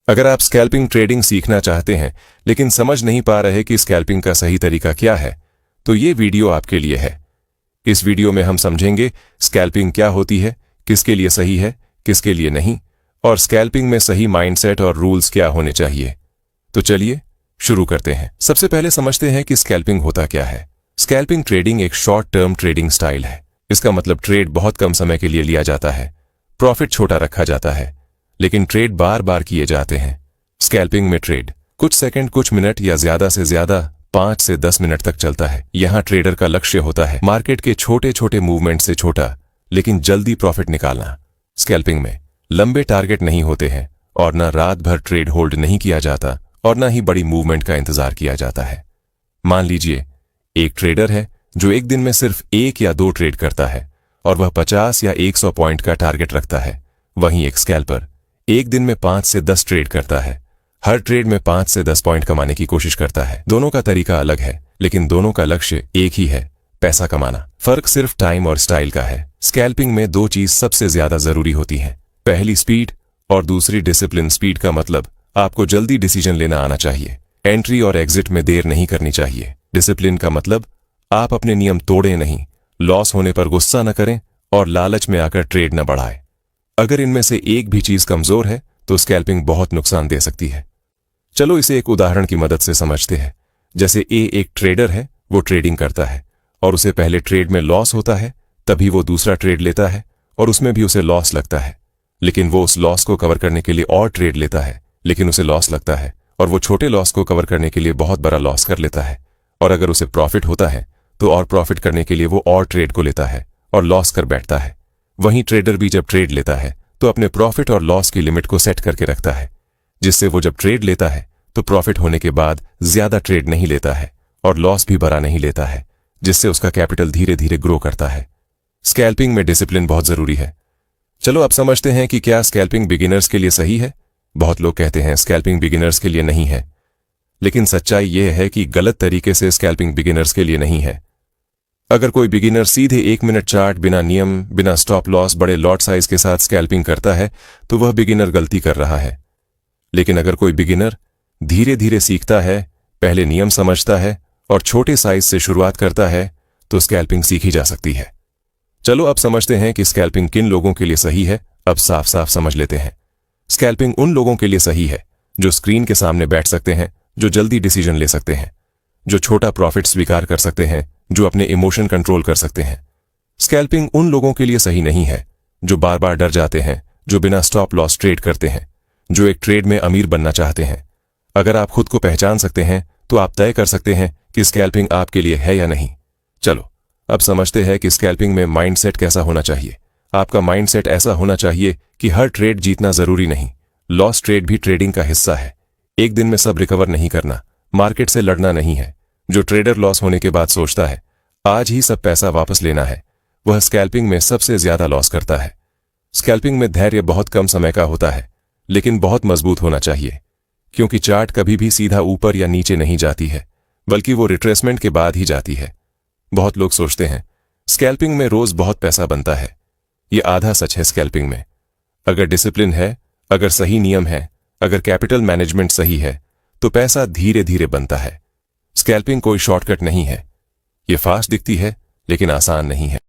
अगर आप scalping trading सीखना चाहते हैं लेकिन समझ नहीं पा रहे कि स्कैल्पिंग का सही तरीका क्या है, तो ये वीडियो आपके लिए है। इस वीडियो में हम समझेंगे स्कैल्पिंग क्या होती है, किसके लिए सही है, किसके लिए नहीं, और स्कैल्पिंग में सही माइंडसेट और रूल्स क्या होने चाहिए। तो चलिए शुरू करते हैं। सबसे पहले समझते हैं कि स्कैल्पिंग होता क्या है। स्कैल्पिंग ट्रेडिंग एक शॉर्ट टर्म ट्रेडिंग स्टाइल है। इसका मतलब ट्रेड बहुत कम समय के लिए लिया जाता है, प्रॉफिट छोटा रखा जाता है, लेकिन ट्रेड बार बार किए जाते हैं। स्कैल्पिंग में ट्रेड कुछ सेकंड, कुछ मिनट या ज्यादा से ज्यादा 5 से 10 मिनट तक चलता है। यहाँ ट्रेडर का लक्ष्य होता है मार्केट के छोटे छोटे मूवमेंट से छोटा लेकिन जल्दी प्रॉफिट निकालना। स्कैल्पिंग में लंबे टारगेट नहीं होते हैं और न रात भर ट्रेड होल्ड नहीं किया जाता और न ही बड़ी मूवमेंट का इंतजार किया जाता है। मान लीजिए एक ट्रेडर है जो एक दिन में सिर्फ 1 या 2 ट्रेड करता है और वह 50 या 100 पॉइंट का टारगेट रखता है। वहीं एक स्कैल्पर एक दिन में 5 से 10 ट्रेड करता है, हर ट्रेड में 5 से 10 पॉइंट कमाने की कोशिश करता है। दोनों का तरीका अलग है लेकिन दोनों का लक्ष्य एक ही है, पैसा कमाना। फर्क सिर्फ टाइम और स्टाइल का है। स्कैल्पिंग में 2 चीज सबसे ज्यादा जरूरी होती हैं, पहली स्पीड और दूसरी डिसिप्लिन। स्पीड का मतलब आपको जल्दी डिसीजन लेना आना चाहिए, एंट्री और एग्जिट में देर नहीं करनी चाहिए। डिसिप्लिन का मतलब आप अपने नियम तोड़ें नहीं, लॉस होने पर गुस्सा न करें और लालच में आकर ट्रेड न बढ़ाएं। अगर इनमें से एक भी चीज कमजोर है तो स्कैल्पिंग बहुत नुकसान दे सकती है। चलो इसे एक उदाहरण की मदद से समझते हैं। जैसे ए एक ट्रेडर है, वो ट्रेडिंग करता है और उसे पहले ट्रेड में लॉस होता है, तभी वो दूसरा ट्रेड लेता है और उसमें भी उसे लॉस लगता है, लेकिन वो उस लॉस को कवर करने के लिए और ट्रेड लेता है, लेकिन उसे लॉस लगता है और वो छोटे लॉस को कवर करने के लिए बहुत बड़ा लॉस कर लेता है। और अगर उसे प्रॉफिट होता है तो और प्रॉफिट करने के लिए वो और ट्रेड को लेता है और लॉस कर बैठता है। वहीं ट्रेडर भी जब ट्रेड लेता है तो अपने प्रॉफिट और लॉस की लिमिट को सेट करके रखता है, जिससे वो जब ट्रेड लेता है तो प्रॉफिट होने के बाद ज्यादा ट्रेड नहीं लेता है और लॉस भी बड़ा नहीं लेता है, जिससे उसका कैपिटल धीरे धीरे ग्रो करता है। स्कैल्पिंग में डिसिप्लिन बहुत जरूरी है। चलो अब समझते हैं कि क्या स्कैल्पिंग बिगिनर्स के लिए सही है। बहुत लोग कहते हैं स्कैल्पिंग बिगिनर्स के लिए नहीं है, लेकिन सच्चाई यह है कि गलत तरीके से स्कैल्पिंग बिगिनर्स के लिए नहीं है। अगर कोई बिगिनर सीधे 1 मिनट चार्ट, बिना नियम, बिना स्टॉप लॉस, बड़े लॉट साइज के साथ स्कैल्पिंग करता है तो वह बिगिनर गलती कर रहा है। लेकिन अगर कोई बिगिनर धीरे धीरे सीखता है, पहले नियम समझता है और छोटे साइज से शुरुआत करता है तो स्कैल्पिंग सीखी जा सकती है। चलो अब समझते हैं कि स्कैल्पिंग किन लोगों के लिए सही है। अब साफ साफ समझ लेते हैं। स्कैल्पिंग उन लोगों के लिए सही है जो स्क्रीन के सामने बैठ सकते हैं, जो जल्दी डिसीजन ले सकते हैं, जो छोटा प्रॉफिट स्वीकार कर सकते हैं, जो अपने इमोशन कंट्रोल कर सकते हैं। स्कैल्पिंग उन लोगों के लिए सही नहीं है जो बार बार डर जाते हैं, जो बिना स्टॉप लॉस ट्रेड करते हैं, जो एक ट्रेड में अमीर बनना चाहते हैं। अगर आप खुद को पहचान सकते हैं तो आप तय कर सकते हैं कि स्कैल्पिंग आपके लिए है या नहीं। चलो अब समझते हैं कि स्कैल्पिंग में माइंडसेट कैसा होना चाहिए। आपका माइंडसेट ऐसा होना चाहिए कि हर ट्रेड जीतना जरूरी नहीं, लॉस ट्रेड भी ट्रेडिंग का हिस्सा है। एक दिन में सब रिकवर नहीं करना, मार्केट से लड़ना नहीं है। जो ट्रेडर लॉस होने के बाद सोचता है आज ही सब पैसा वापस लेना है, वह स्कैल्पिंग में सबसे ज्यादा लॉस करता है। स्कैल्पिंग में धैर्य बहुत कम समय का होता है, लेकिन बहुत मजबूत होना चाहिए, क्योंकि चार्ट कभी भी सीधा ऊपर या नीचे नहीं जाती है, बल्कि वो रिट्रेसमेंट के बाद ही जाती है। बहुत लोग सोचते हैं स्कैल्पिंग में रोज बहुत पैसा बनता है। ये आधा सच है। स्कैल्पिंग में अगर डिसिप्लिन है, अगर सही नियम है, अगर कैपिटल मैनेजमेंट सही है तो पैसा धीरे धीरे बनता है। स्कैल्पिंग कोई शॉर्टकट नहीं है। ये फास्ट दिखती है लेकिन आसान नहीं है।